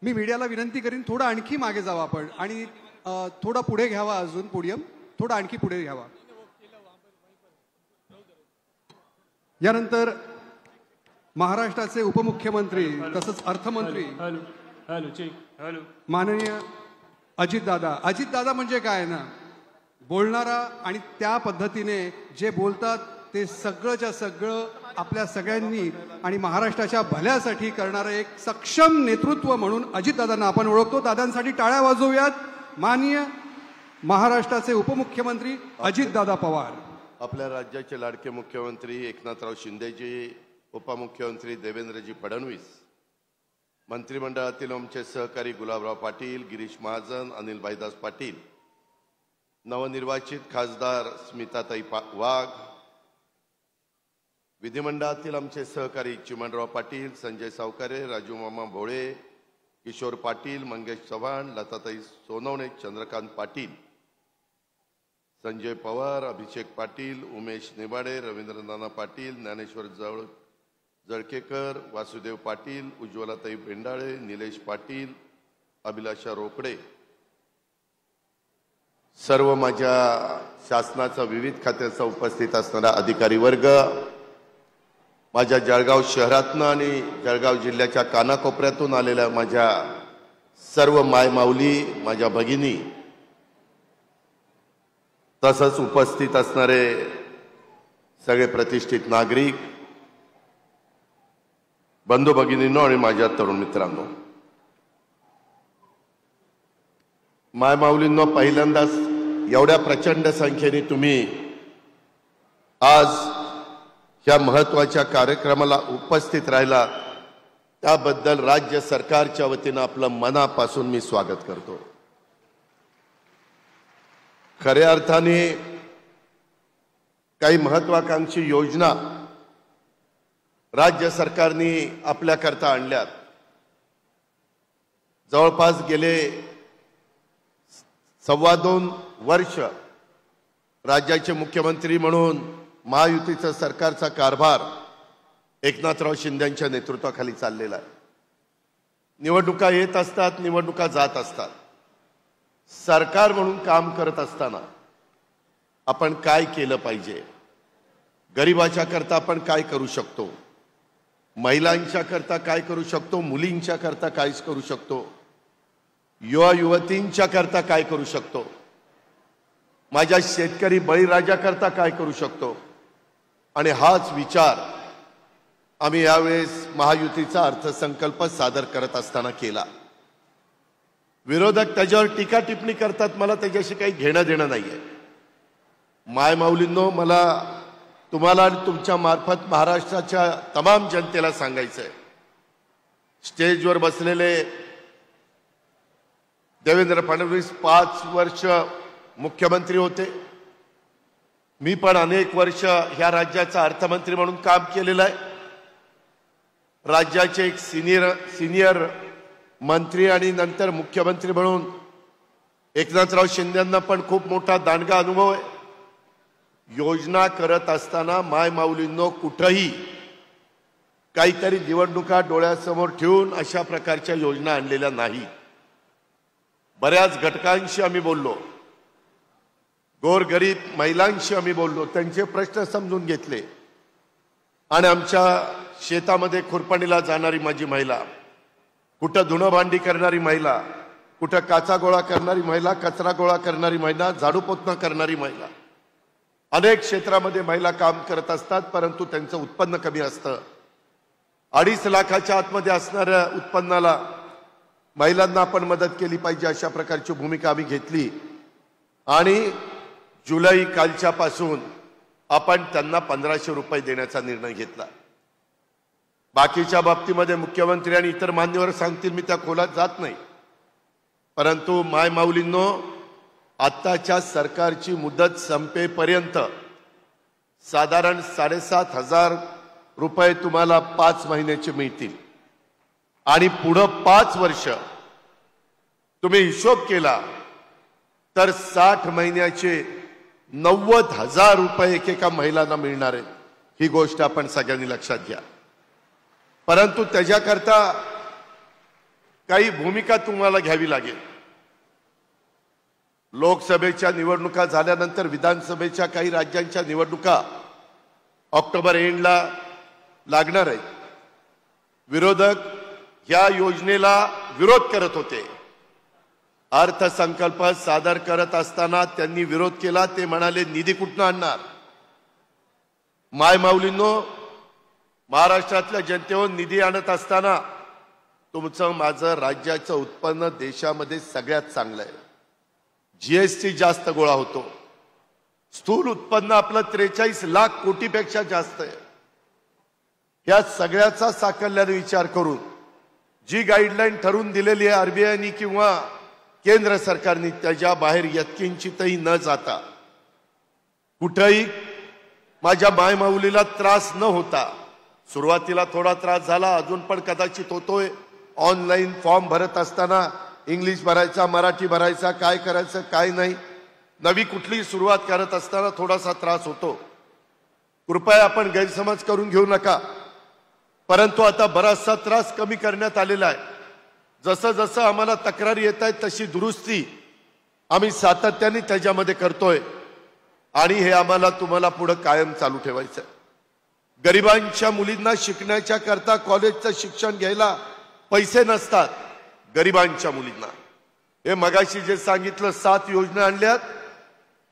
मी मीडियाला विनंती करीन थोडं आणखी मागे जावं आपण आणि थोडं पुढे घ्यावा, अजून पोडियम थोडं आणखी पुढे घ्यावा. यानंतर महाराष्ट्राचे उपमुख्यमंत्री तसंच अर्थमंत्री माननीय अजितदादा म्हणजे काय ना, बोलणारा आणि त्या पद्धतीने जे बोलतात ते सगळंच्या सगळं आपल्या सगळ्यांनी आणि महाराष्ट्राच्या भल्यासाठी करणारं एक सक्षम नेतृत्व म्हणून अजितदादांना आपण ओळखतो. दादांसाठी टाळ्या वाजवूयात. माननीय महाराष्ट्राचे उपमुख्यमंत्री अजितदादा पवार. आपल्या राज्याचे लाडके मुख्यमंत्री एकनाथराव शिंदेजी, उपमुख्यमंत्री देवेंद्रजी फडणवीस, मंत्रिमंडळातील आमचे सहकारी गुलाबराव पाटील, गिरीश महाजन, अनिल भाईदास पाटील, नवनिर्वाचित खासदार स्मिताताई वाघ, विधिमंडळातील आमचे सहकारी चिमणराव पाटील, संजय सावकारे, राजू मामा भोळे, किशोर पाटील, मंगेश चव्हाण, लताताई सोनवणे, चंद्रकांत पाटील, संजय पवार, अभिषेक पाटील, उमेश निबाडे, रवींद्रनाना पाटील, ज्ञानेश्वर जळकेकर, वासुदेव पाटील, उज्ज्वलाताई बेंडाळे, निलेश पाटील, अभिलाषा रोकडे, सर्व माझ्या शासनाचा विविध खात्याचा उपस्थित असणारा अधिकारी वर्ग, माझ्या जळगाव शहरातून आणि जळगाव जिल्ह्याच्या कानाकोपऱ्यातून आलेल्या माझ्या सर्व मायमाऊली, माझ्या भगिनी, तसंच उपस्थित असणारे सगळे प्रतिष्ठित नागरिक, बंधू भगिनींनो आणि माझ्या तरुण मित्रांनो, मायमाऊलींनो, पहिल्यांदाच एवढ्या प्रचंड संख्येने तुम्ही आज या महत्त्वाच्या कार्यक्रमाला उपस्थित राहिला त्याबद्दल राज्य सरकारच्या वतीनं आपलं मनापासून मी स्वागत करतो. खऱ्या अर्थाने काही महत्त्वाकांक्षी योजना राज्य सरकारने आपल्याकरता आणल्यात. जवळपास गेले 2.25 वर्ष राज्याचे मुख्यमंत्री म्हणून महायुतीचा सरकारचा कारभार एकनाथराव शिंदेंच्या नेतृत्वाखाली चाललेला आहे. निवडणुका येत असतात, निवडणुका जात असतात. सरकार म्हणून काम करत असताना आपण काय केलं पाहिजे, गरिबाच्या करता आपण काय करू शकतो, महिलांच्या करता काय करू शकतो, मुलींच्या करता काय करू शकतो, युवा युवतींच्या करता काय करू शकतो, माझ्या शेतकरी बळीराजा करता काय करू शकतो, आणि हाच विचार आम्ही यावेळेस महायुतीचा अर्थसंकल्प सादर करत असताना केला. विरोधक त्याच्यावर टीका टिप्पणी करतात, मला त्याच्याशी काही घेणं देणं नाहीये. मायमाऊलींनो, मला तुम्हाला आणि तुमच्या मार्फत महाराष्ट्राच्या तमाम जनतेला सांगायचंय, स्टेजवर बसलेले देवेंद्र फडणवीस 5 वर्ष मुख्यमंत्री होते. मी पण अनेक वर्ष ह्या राज्याचा अर्थमंत्री म्हणून काम केलेलं आहे. राज्याचे एक सिनियर मंत्री आणि नंतर मुख्यमंत्री म्हणून एकनाथराव शिंदेंना पण खूप मोठा दांडगा अनुभव आहे. योजना करत असताना मायमाऊलींनो कुठंही काहीतरी निवडणुका डोळ्यासमोर ठेवून अशा प्रकारच्या योजना आणलेल्या नाही. बऱ्याच घटकांशी आम्ही बोललो, गोरगरीब महिलांशी आम्ही बोललो, त्यांचे प्रश्न समजून घेतले. आणि आमच्या शेतामध्ये खुरपणीला जाणारी माझी महिला, कुठं धुणं भांडी करणारी महिला, कुठं काचा गोळा करणारी महिला, कचरा गोळा करणारी महिला, झाडू पोतना करणारी महिला, अनेक क्षेत्रामध्ये महिला काम करत असतात, परंतु त्यांचं उत्पन्न कमी असतं. 2.5 लाखाच्या आतमध्ये असणाऱ्या उत्पन्नाला महिलांना आपण मदत केली पाहिजे, अशा प्रकारची भूमिका आम्ही घेतली. आणि जुलै कालच्यापासून आपण त्यांना 1500 रुपये देण्याचा निर्णय घेतला. बाकीच्या बाबतीमध्ये मुख्यमंत्री आणि इतर मान्यवर सांगतील, मी त्या खोलात जात नाही. परंतु मायमाऊलींनो, आत्ताच्या सरकारची मुदत संपेपर्यंत साधारण 7,500 रुपये तुम्हाला 5 महिन्याचे मिळतील. आणि पुढं 5 वर्ष तुम्ही हिशोब केला तर 60 महिन्याचे 90,000 रुपये एकेका महिलांना मिळणार आहेत. ही गोष्ट आपण सगळ्यांनी लक्षात घ्या. परंतु त्याच्याकरता काही भूमिका तुम्हाला घ्यावी लागेल. लोकसभेच्या निवडणुका झाल्यानंतर विधानसभेच्या काही राज्यांच्या निवडणुका ऑक्टोबर एंडला लागणार आहेत. विरोधक या योजनेला विरोध करत होते. अर्थसंकल्प सादर करत असताना त्यांनी विरोध केला. ते म्हणाले निधी कुठून आणणार. मायमाऊलींनो, महाराष्ट्रातल्या जनतेवर निधी आणत असताना तुमचं माझं राज्याचं उत्पन्न देशामध्ये सगळ्यात चांगलं आहे. जीएसटी जास्त गोळा होतो. स्थूल उत्पन्न आपलं 43 लाख कोटीपेक्षा जास्त आहे. या सगळ्याचा साकल्याने विचार करून जी गाईडलाईन ठरवून दिलेली आहे आरबीआयनी किंवा केंद्र सरकारने, त्याच्या बाहेर यत्किंचितही न जाता कुठेही माझ्या मायमाऊलीला त्रास न होता, सुरुवातीला थोडा त्रास झाला, अजून पण कदाचित होतोय. ऑनलाईन फॉर्म भरत असताना इंग्लिश भरायचा, मराठी भरायचा, काय करायचं काय नाही, नवी कुठली सुरुवात करत असताना थोडासा त्रास होतो. कृपया आपण गैरसमज करून घेऊ नका. परंतु आता बराचसा त्रास कमी करण्यात आलेला आहे. जसं जसं आम्हाला तक्रारी येत आहेत तशी दुरुस्ती आम्ही सातत्याने त्याच्यामध्ये करतोय आणि हे आम्हाला तुम्हाला पुढे कायम चालू ठेवायचं आहे. गरिबांच्या मुलींना शिकण्याच्या करता कॉलेजचं शिक्षण घ्यायला पैसे नसतात. गरिबांच्या मुलींना हे मगाशी जे सांगितलं 7 योजना आणल्यात,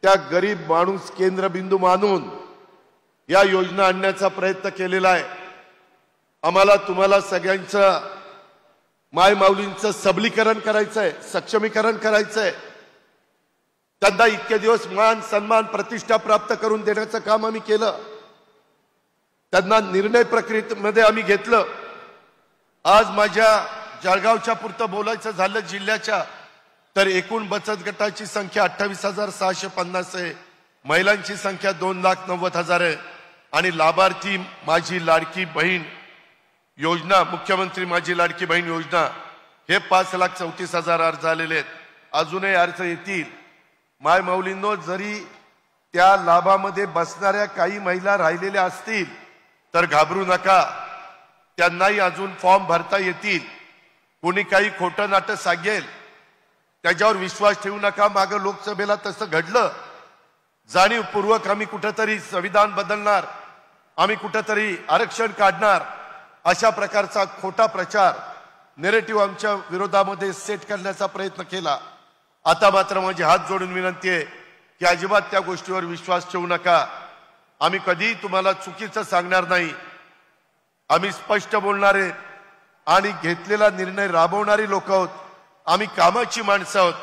त्या गरीब माणूस केंद्रबिंदू मानून या योजना आणण्याचा प्रयत्न केलेला आहे. आम्हाला तुम्हाला सगळ्यांचं मायमाऊलींचं सबलीकरण करायचंय, सक्षमीकरण करायचंय. त्यांना इतके दिवस मान सन्मान प्रतिष्ठा प्राप्त करून देण्याचं काम आम्ही केलं. त्यांना निर्णय प्रक्रियेमध्ये आम्ही घेतलं. आज माझ्या जळगावच्या पुरतं बोलायचं झालं जिल्ह्याच्या, तर एकूण बचत गटाची संख्या 28,650 आहे. महिलांची संख्या 2,90,000 आहे. आणि लाभार्थी माझी लाडकी बहीण योजना, मुख्यमंत्री माझी लाडकी बहीण योजना, हे 5,34,000 अर्ज आलेले आहेत. अजूनही अर्ज येतील. मायमाऊलींनो, जरी त्या लाभामध्ये बसणाऱ्या काही महिला राहिलेल्या असतील तर घाबरू नका. त्यांनाही अजून फॉर्म भरता येतील. कोणी काही खोटं नाटं सांगेल त्याच्यावर विश्वास ठेवू नका. मागं लोकसभेला तसं घडलं. जाणीवपूर्वक आम्ही कुठंतरी संविधान बदलणार, आम्ही कुठंतरी आरक्षण काढणार, अशा प्रकारचा खोटा प्रचार नेरेटिव्ह आमच्या विरोधामध्ये सेट करण्याचा प्रयत्न केला. आता मात्र माझी हात जोडून विनंती आहे की अजिबात त्या गोष्टीवर विश्वास ठेवू नका. आम्ही कधीही तुम्हाला चुकीचं सांगणार नाही. आम्ही स्पष्ट बोलणारे आणि घेतलेला निर्णय राबवणारी लोक आहोत. आम्ही कामाची माणसं आहोत.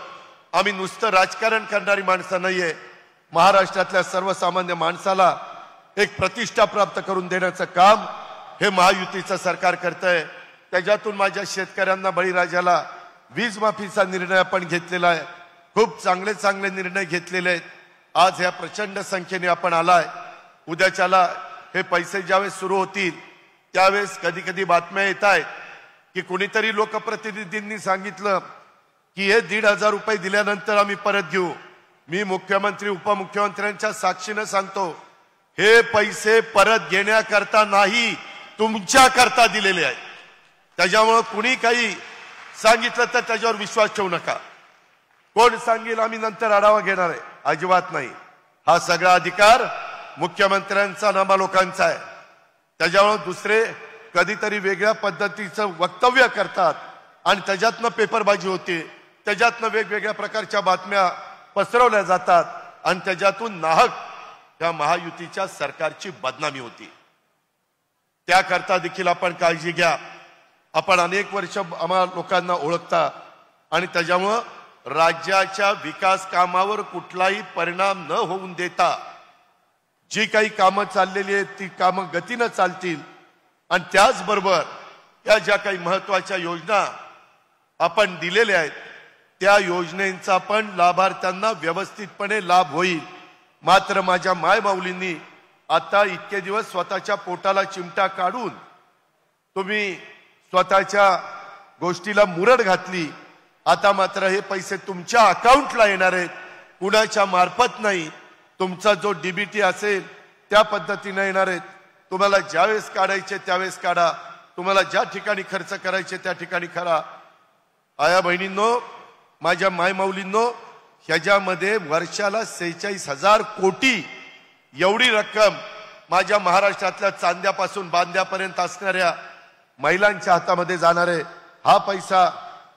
आम्ही नुसतं राजकारण करणारी माणसं नाहीये. महाराष्ट्रातल्या सर्वसामान्य माणसाला एक प्रतिष्ठा प्राप्त करून देण्याचं काम हे महायुतीचं सरकार करतंय. त्याच्यातून माझ्या शेतकऱ्यांना, बळीराजाला वीज माफीचा निर्णय आपण घेतलेला आहे. खूप चांगले चांगले निर्णय घेतलेले आहेत. आज ह्या प्रचंड संख्येने आपण आलाय. उद्याच्याला हे पैसे ज्यावेळेस सुरू होतील त्यावेळेस कधी कधी बातम्या येत आहेत की कुणीतरी लोकप्रतिनिधींनी सांगितलं की हे 1,500 रुपये दिल्यानंतर आम्ही परत घेऊ. मी मुख्यमंत्री उपमुख्यमंत्र्यांच्या साक्षीनं सांगतो, हे पैसे परत घेण्याकरता नाही, तुमच्या करता दिलेले आहेत. त्याच्यामुळे कुणी काही सांगितलं तर त्याच्यावर विश्वास ठेवू नका. कोण सांगेल आम्ही नंतर आढावा घेणार आहे, अजिबात नाही. हा सगळा अधिकार मुख्यमंत्र्यांचा, नामा लोकांचा आहे. त्याच्यामुळे दुसरे कधीतरी वेगळ्या पद्धतीचं वक्तव्य करतात आणि त्याच्यातनं पेपरबाजी होते, त्याच्यातनं वेगवेगळ्या प्रकारच्या बातम्या पसरवल्या जातात आणि त्याच्यातून नाहक या महायुतीच्या सरकारची बदनामी होती. त्याकरता देखील आपण काळजी घ्या. आपण अनेक वर्ष आम्हा लोकांना ओळखता आणि त्याच्यामुळं राज्याच्या विकास कामावर कुठलाही परिणाम न होऊन देता जी काही कामं चाललेली आहेत ती कामं गतीनं चालतील. आणि त्याचबरोबर या ज्या काही महत्वाच्या योजना आपण दिलेल्या आहेत त्या योजनेचा पण लाभार्थ्यांना व्यवस्थितपणे लाभ होईल. मात्र माझ्या मायमाऊलींनी आता इतके दिवस स्वतःच्या पोटाला चिमटा काढून तुम्ही स्वतःच्या गोष्टीला मुरड घातली. आता मात्र हे पैसे तुमच्या अकाउंटला येणार आहेत, कुणाच्या मार्फत नाही. तुमचा जो डीबीटी असेल त्या पद्धतीने येणार आहेत. तुम्हाला ज्यावेळेस काढायचे त्यावेळेस काढा, तुम्हाला ज्या ठिकाणी खर्च करायचे त्या ठिकाणी करा. आया बहिणींनो, माझ्या मायमाऊलींनो, ह्याच्यामध्ये वर्षाला 46,000 कोटी एवढी रक्कम माझ्या महाराष्ट्रातल्या चांद्यापासून बांद्यापर्यंत असणाऱ्या महिलांच्या हातामध्ये जाणार आहे. हा पैसा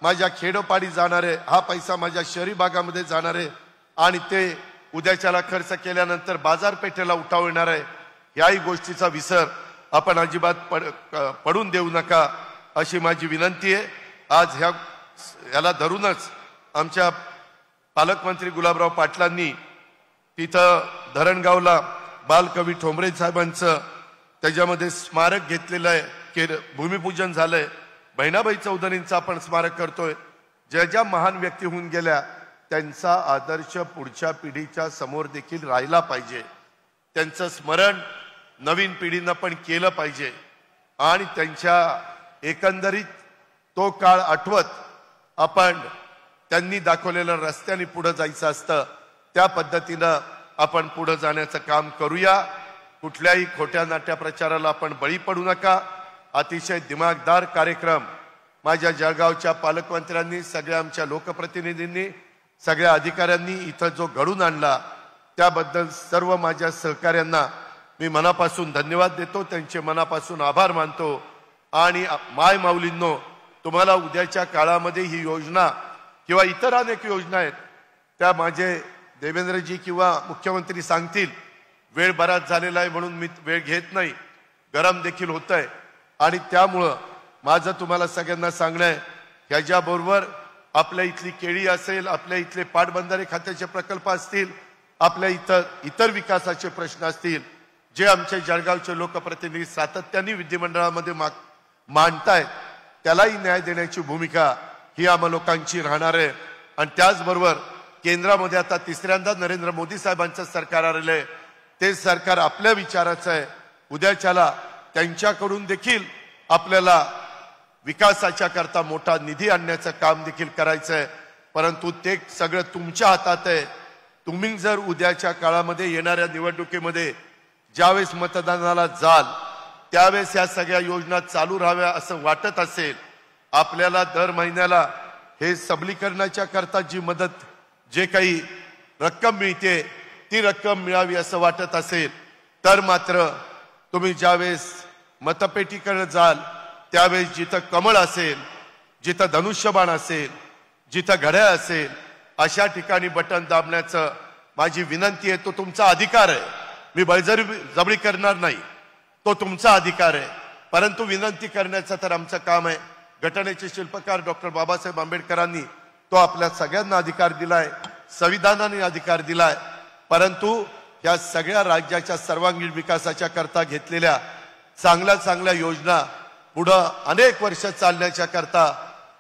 माझ्या खेडोपाडी जाणार आहे, हा पैसा माझ्या शहरी भागामध्ये जाणार आहे आणि ते उद्याच्याला खर्च केल्यानंतर बाजारपेठेला उठाव येणार आहे. याही गोष्टीचा विसर आपण अजिबात पडून देऊ नका अशी माझी विनंती आहे. आज याला धरूनच आमच्या पालकमंत्री गुलाबराव पाटलांनी तिथं धरणगावला बालकवी ठोंबरे साहेबांचं त्याच्यामध्ये स्मारक घेतलेलं आहे, भूमिपूजन झालंय. बहिणाबाई चौधरींचं आपण स्मारक करतोय. ज्या ज्या महान व्यक्ती होऊन गेल्या त्यांचा आदर्श पुढच्या पिढीच्या समोर देखील राहिला पाहिजे. त्यांचं स्मरण नवीन पिढीनं पण केलं पाहिजे आणि त्यांच्या एकंदरीत तो काळ आठवत आपण त्यांनी दाखवलेल्या रस्त्याने पुढे जायचं असतं. त्या पद्धतीनं आपण पुढे जाण्याचं काम करूया. कुठल्याही खोट्या नाट्या प्रचाराला आपण बळी पडू नका. अतिशय दिमागदार कार्यक्रम माझ्या जळगावच्या पालकमंत्र्यांनी, सगळ्या आमच्या लोकप्रतिनिधींनी, सगळ्या अधिकाऱ्यांनी इथं जो घडून आणला त्याबद्दल सर्व माझ्या सहकाऱ्यांना मी मनापासून धन्यवाद देतो, त्यांचे मनापासून आभार मानतो. आणि माय माऊलींनो, तुम्हाला उद्याच्या काळामध्ये ही योजना किंवा इतर अनेक योजना आहेत त्या माझे देवेंद्रजी किंवा मुख्यमंत्री सांगतील. वेळ बराच झालेला आहे म्हणून मी वेळ घेत नाही, गरम देखील होत आहे आणि त्यामुळं माझं तुम्हाला सगळ्यांना सांगणं आहे, ह्याच्याबरोबर आपल्या इथली केळी असेल, आपल्या इथले पाटबंधारे खात्याचे प्रकल्प असतील, आपल्या इतर विकासाचे प्रश्न असतील, जे आमचे जळगावचे लोकप्रतिनिधी सातत्याने विधिमंडळामध्ये मांडतायत, त्यालाही न्याय देण्याची भूमिका ही आम्हा लोकांची राहणार आहे. आणि त्याचबरोबर केंद्रामध्ये आता तिसऱ्यांदा नरेंद्र मोदी साहेबांचं सरकार आलेलं आहे. ते सरकार आपल्या विचाराचं आहे. उद्याच्याला त्यांच्याकडून देखील आपल्याला विकासाच्या करता मोठा निधी आणण्याचं काम देखील करायचं आहे. परंतु ते सगळं तुमच्या हातात आहे. तुम्ही जर उद्याच्या काळामध्ये येणाऱ्या निवडणुकीमध्ये ज्यावेळेस मतदानाला जाल त्यावेळेस या सगळ्या योजना चालू राहाव्या असं वाटत असेल, आपल्याला दर महिन्याला हे सबलीकरणाच्या करता जी मदत, जे काही रक्कम मिळते ती रक्कम मिळावी असं वाटत असेल, तर मात्र तुम्ही ज्यावेळेस मतपेटीकडे जाल त्यावेळेस जिथं कमळ असेल, जिथं धनुष्यबाण असेल, जिथं घड्याळ असेल, अशा ठिकाणी बटन दाबण्याचं माझी विनंती आहे. तो तुमचा अधिकार आहे, मी बळजबरी करणार नाही, तो तुमचा अधिकार आहे. परंतु विनंती करण्याचं तर आमचं काम आहे. घटनेचे शिल्पकार डॉक्टर बाबासाहेब आंबेडकरांनी तो आपल्या सगळ्यांना अधिकार दिलाय, संविधानाने अधिकार दिलाय. परंतु या सगळ्या राज्याच्या सर्वांगीण विकासाच्या करता घेतलेल्या चांगल्या चांगल्या योजना पुढं अनेक वर्ष चालण्याच्या करता,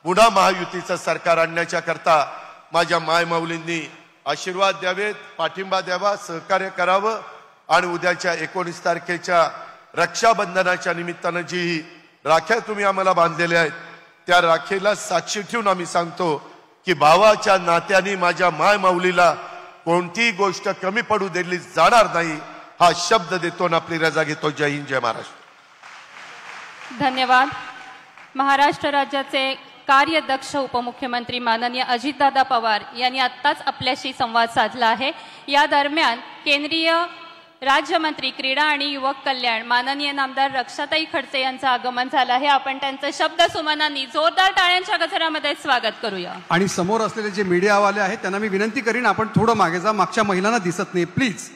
पुन्हा महायुतीचं सरकार आणण्याच्या करता माझ्या मायमाऊलींनी आशीर्वाद द्यावेत, पाठिंबा द्यावा, सहकार्य करावं. आणि उद्याच्या 19 तारखेच्या रक्षाबंधनाच्या निमित्तानं जी राख्या तुम्ही आम्हाला बांधलेल्या आहेत त्या राखेला साक्षी ठेवून आम्ही सांगतो की भावाच्या नात्याने माझ्या मायमाऊलीला कोणतीही गोष्ट कमी पडू दिली जाणार नाही, हा शब्द देतो आणि आपली रजा घेतो. जय हिंद, जय महाराष्ट्र. धन्यवाद. महाराष्ट्र राज्याचे कार्यदक्ष उपमुख्यमंत्री माननीय अजितदादा पवार यांनी आत्ताच आपल्याशी संवाद साधला आहे. या दरम्यान केंद्रीय राज्यमंत्री क्रीडा आणि युवक कल्याण माननीय नामदार रक्षाताई खडसे यांचं आगमन झालं आहे. आपण त्यांचं शब्द सुमनांनी जोरदार टाळ्यांच्या गजरामध्ये स्वागत करूया. आणि समोर असलेले जे मीडियावाले आहेत त्यांना मी विनंती करीन, आपण थोडं मागे जा, मागच्या महिलांना दिसत नाही प्लीज.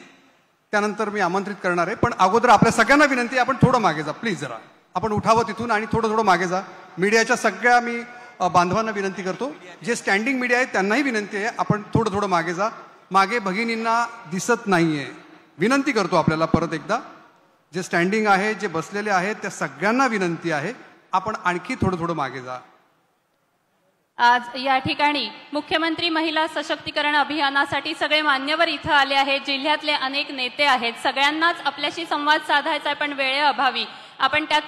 त्यानंतर मी आमंत्रित करणार आहे, पण अगोदर आपल्या सगळ्यांना विनंती, आपण थोडं मागे जा प्लीज. जरा आपण उठावं तिथून आणि थोडं मागे जा. मीडियाच्या सगळ्या मी बांधवांना विनंती करतो, जे स्टँडिंग मीडिया आहे त्यांनाही विनंती आहे, आपण थोडं मागे जा. मागे भगिनींना दिसत नाहीये, विनंती करतो आपल्याला परत एकदा. जे स्टँडिंग आहे, जे बसलेले आहेत त्या सगळ्यांना विनंती आहे, आपण आणखी थोडं मागे जा. आज या ठिकाणी मुख्यमंत्री महिला सशक्तीकरण अभियानासाठी सगळे मान्यवर इथं आले आहेत. जिल्ह्यातले अनेक नेते आहेत. सगळ्यांनाच आपल्याशी संवाद साधायचा आहे, पण वेळेअभावी आपण त्यात